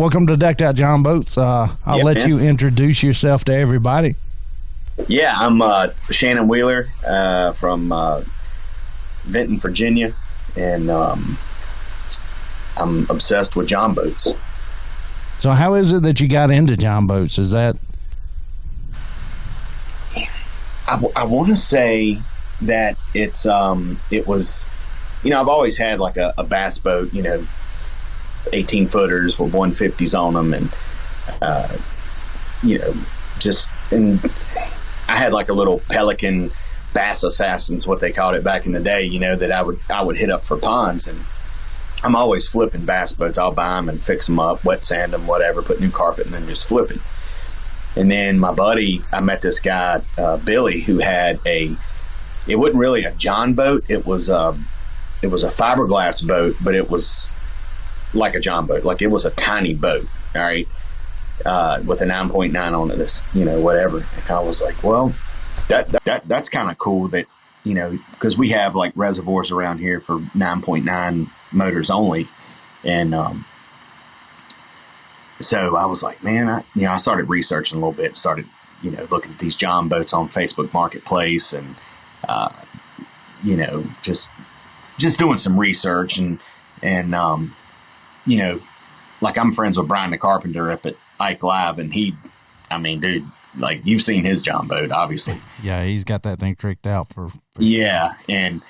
welcome to Decked Out Jon Boats. I'll let you introduce yourself to everybody. Yeah, I'm Shannon Wheeler from Vinton, Virginia, and I'm obsessed with Jon Boats. So how is it that you got into Jon Boats? Is that... I want to say that it was, I've always had like a bass boat, 18 footers with 150s on them, and and I had like a little Pelican Bass Assassins, what they called it back in the day, that I would hit up for ponds. And I'm always flipping bass boats. I'll buy them and fix them up, wet sand them, whatever, put new carpet, and then just flip it. And then my buddy, I met this guy, Billy, who had it wasn't really a Jon boat. It was a fiberglass boat, but it was like a Jon boat. Like, it was a tiny boat, all right, with a 9.9 on it, this, whatever. And I was like, well, that's kind of cool that, because we have like reservoirs around here for 9.9 motors only. And so I was like, man, I started researching a little bit, started, looking at these Jon boats on Facebook Marketplace, and, just doing some research, and like, I'm friends with Brian the Carpenter up at Ike Live, and dude, like, you've seen his Jon boat, obviously. Yeah, he's got that thing tricked out for yeah. And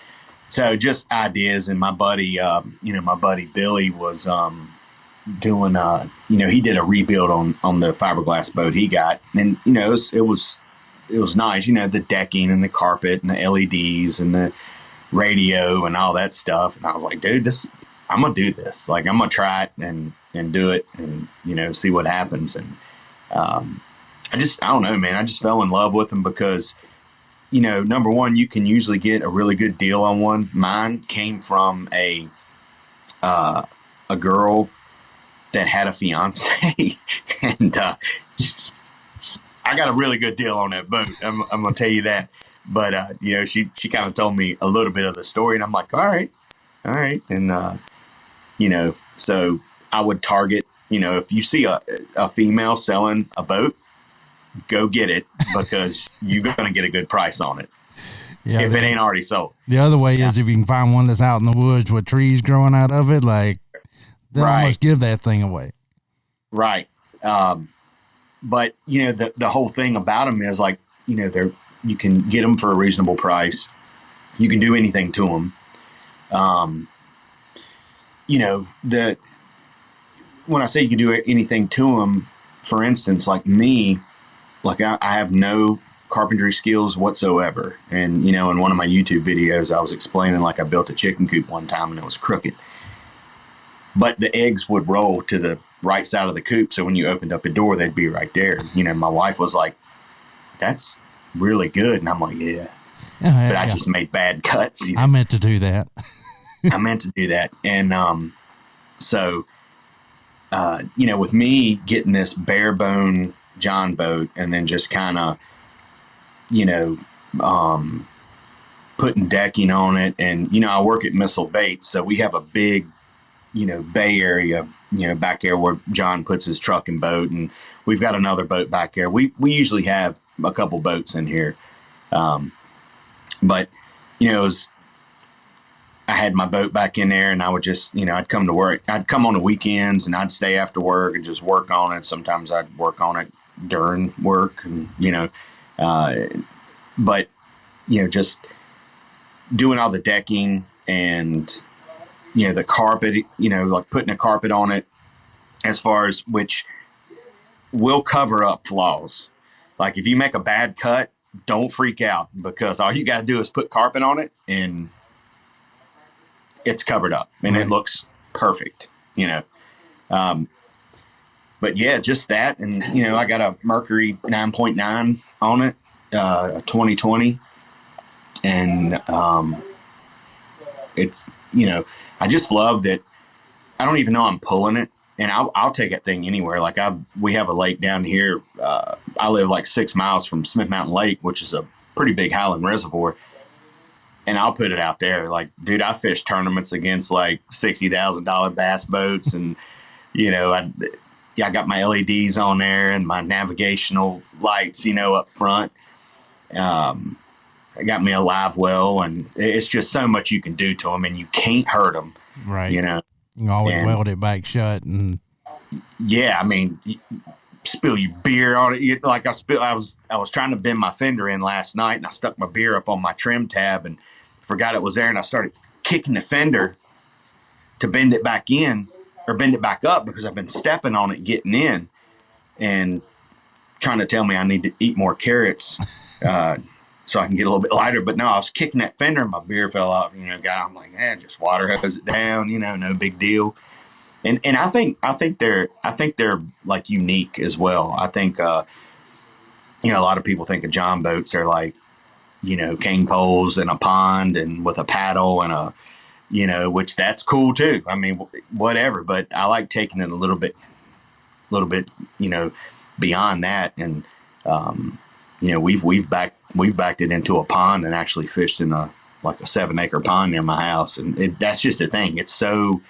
so just ideas, and my buddy, Billy was doing he did a rebuild on the fiberglass boat he got, and it was nice, the decking and the carpet and the LEDs and the radio and all that stuff. And I was like, dude, I'm gonna do this. Like, I'm gonna try it and do it, and see what happens. And I don't know, man, I just fell in love with them because number one, you can usually get a really good deal on one. Mine came from a girl that had a fiance, and I got a really good deal on that boat. I'm gonna tell you that. But she kind of told me a little bit of the story, and I'm like, all right, and so I would target, if you see a female selling a boat, go get it, because you're gonna get a good price on it. Yeah, if it ain't already sold. The other way is if you can find one that's out in the woods with trees growing out of it, like, they'll almost give that thing away. Right. But the whole thing about them is, like, you can get them for a reasonable price. You can do anything to them. When I say you can do anything to them, for instance, like me, like I have no carpentry skills whatsoever. And, in one of my YouTube videos, I was explaining, like, I built a chicken coop one time and it was crooked, but the eggs would roll to the right side of the coop. So when you opened up a door, they'd be right there. My wife was like, that's really good. And I'm like, yeah. But I just made bad cuts. I meant to do that. And so, with me getting this bare bone Jon boat, and then just kind of, putting decking on it. And, I work at Missile Baits, so we have a big, bay area, back there where Jon puts his truck and boat. And we've got another boat back there. We usually have a couple boats in here. But, I had my boat back in there, and I would just, I'd come to work. I'd come on the weekends, and I'd stay after work and just work on it. Sometimes I'd work on it during work, and, but, just doing all the decking and, the carpet, like putting a carpet on it, as far as which will cover up flaws. Like, if you make a bad cut, don't freak out, because all you got to do is put carpet on it, and it's covered up, and it looks perfect, but yeah, just that. And, I got a Mercury 9.9 on it, a 2020. And, it's, I just love that. I don't even know I'm pulling it, and I'll take that thing anywhere. Like, we have a lake down here. I live like 6 miles from Smith Mountain Lake, which is a pretty big Highland reservoir. And I'll put it out there. Like, dude, I fish tournaments against like $60,000 bass boats, and yeah, I got my LEDs on there and my navigational lights, up front. I got me a live well, and it's just so much you can do to them, and you can't hurt them. Right. You can always weld it back shut. And yeah, I mean, spill your beer on it. Like I was trying to bend my fender in last night, and I stuck my beer up on my trim tab and forgot it was there, and I started kicking the fender to bend it back in or bend it back up because I've been stepping on it getting in, and trying to tell me I need to eat more carrots so I can get a little bit lighter. But no, I was kicking that fender and my beer fell out. I'm like, just water hose it down. No big deal. And I think they're like unique as well. I think a lot of people think of Jon Boats are like cane poles and a pond and with a paddle and which that's cool too. I mean, whatever. But I like taking it a little bit beyond that. And we've backed it into a pond and actually fished in a 7-acre pond near my house. And that's just the thing. It's so,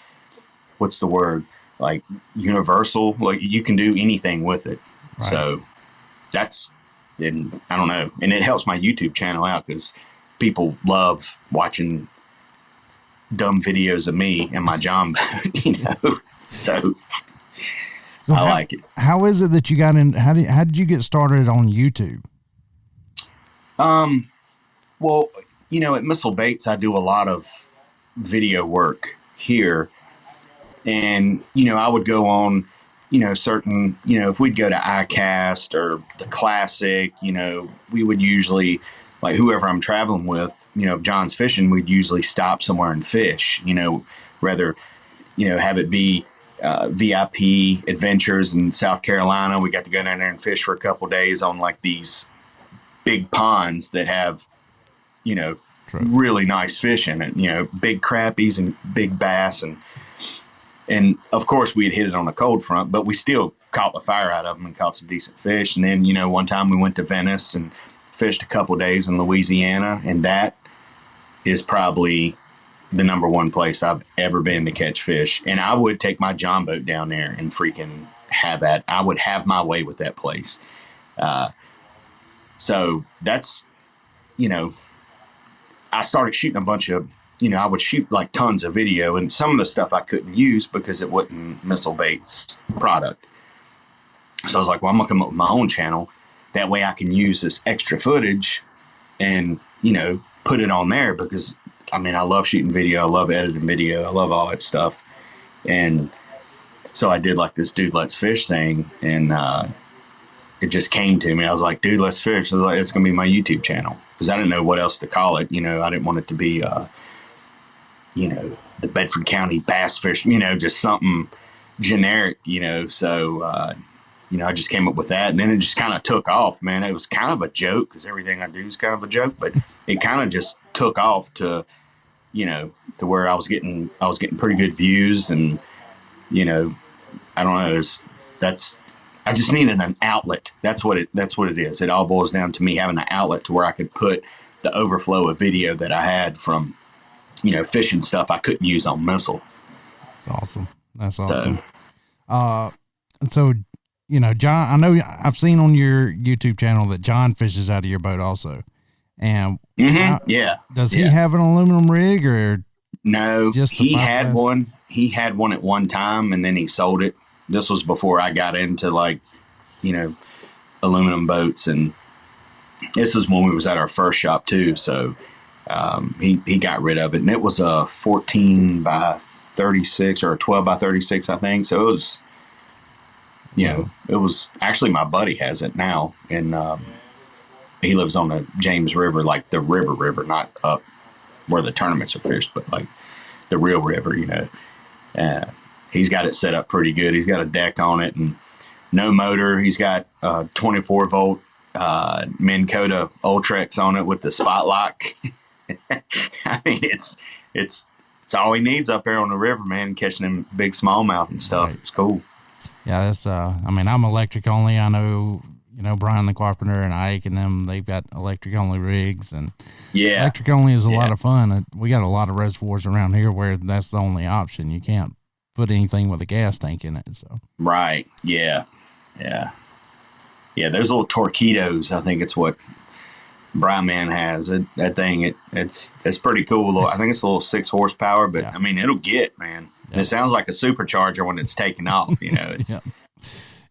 what's the word? Like universal. Like you can do anything with it. Right. So and I don't know. And it helps my YouTube channel out because people love watching dumb videos of me and my Jon boat, So I like it. How is it that you got in? How did you get started on YouTube? Well, at Missile Baits, I do a lot of video work here. And, I would go on, certain, if we'd go to iCast or the Classic, we would usually, like whoever I'm traveling with, if John's fishing, we'd usually stop somewhere and fish, rather, have it be VIP adventures in South Carolina. We got to go down there and fish for a couple of days on like these big ponds that have, really nice fish in it, big crappies and big bass. And of course we had hit it on a cold front, but we still caught the fire out of them and caught some decent fish. And then, one time we went to Venice and fished a couple of days in Louisiana. And that is probably the number one place I've ever been to catch fish. And I would take my Jon boat down there and freaking have that. I would have my way with that place. So that's, I started shooting a bunch of, I would shoot like tons of video, and some of the stuff I couldn't use because it wasn't Missile Baits product. So I was like, well, I'm going to come up with my own channel. That way I can use this extra footage and, put it on there because, I love shooting video. I love editing video. I love all that stuff. And so I did like this Dude Let's Fish thing, and it just came to me. I was like, Dude Let's Fish. I was like, it's going to be my YouTube channel because I didn't know what else to call it. I didn't want it to be, the Bedford County bass fish, just something generic, so, I just came up with that, and then it just kind of took off, man. It was kind of a joke because everything I do is kind of a joke, but it kind of just took off to where I was getting pretty good views, and, I don't know, I just needed an outlet. That's what it is. It all boils down to me having an outlet to where I could put the overflow of video that I had from, fishing stuff I couldn't use on Missile. Awesome. That's awesome. So, John, I know I've seen on your YouTube channel that John fishes out of your boat also. And does he have an aluminum rig or? No, he had one. He had one at one time and then he sold it. This was before I got into aluminum boats, and this is when we was at our first shop too. So, he got rid of it, and it was a 14 by 36 or a 12 by 36, I think. So it was, it was actually, my buddy has it now, and he lives on the James River, like the river, not up where the tournaments are fished, but like the real river, he's got it set up pretty good. He's got a deck on it and no motor. He's got 24 volt Minn Kota Ultrex on it with the spot lock. It's all he needs up there on the river, man, catching them big smallmouth and stuff. Right. It's cool. Yeah, that's I'm electric only. I know, Brian the Carpenter and Ike and them, they've got electric only rigs, and electric only is a lot of fun. We got a lot of reservoirs around here where that's the only option. You can't put anything with a gas tank in it. So right, yeah. Those little Torpedoes, I think it's what Brian Man has. That thing, it's pretty cool. I think it's a little 6 horsepower, but I mean, it'll get, man. It sounds like a supercharger when it's taking off. It's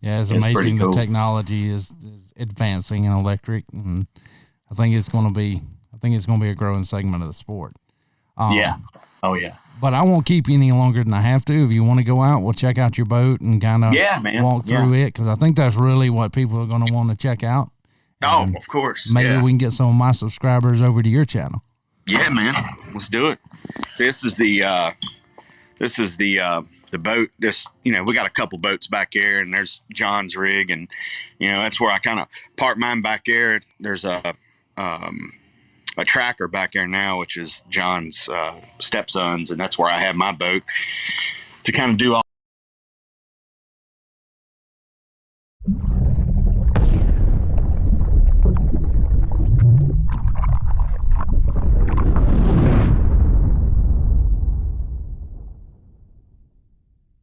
it's amazing. Cool. The technology is advancing in electric, and I think it's going to be a growing segment of the sport. Oh yeah. But I won't keep you any longer than I have to. If you want to go out, we'll check out your boat and kind of walk through it, because I think that's really what people are going to want to check out. And of course. Maybe we can get some of my subscribers over to your channel. Yeah, man. Let's do it. So this is the boat. We got a couple boats back there, and there's John's rig, and that's where I kind of park mine back there. There's a tracker back there now, which is John's stepson's, and that's where I have my boat to kind of do all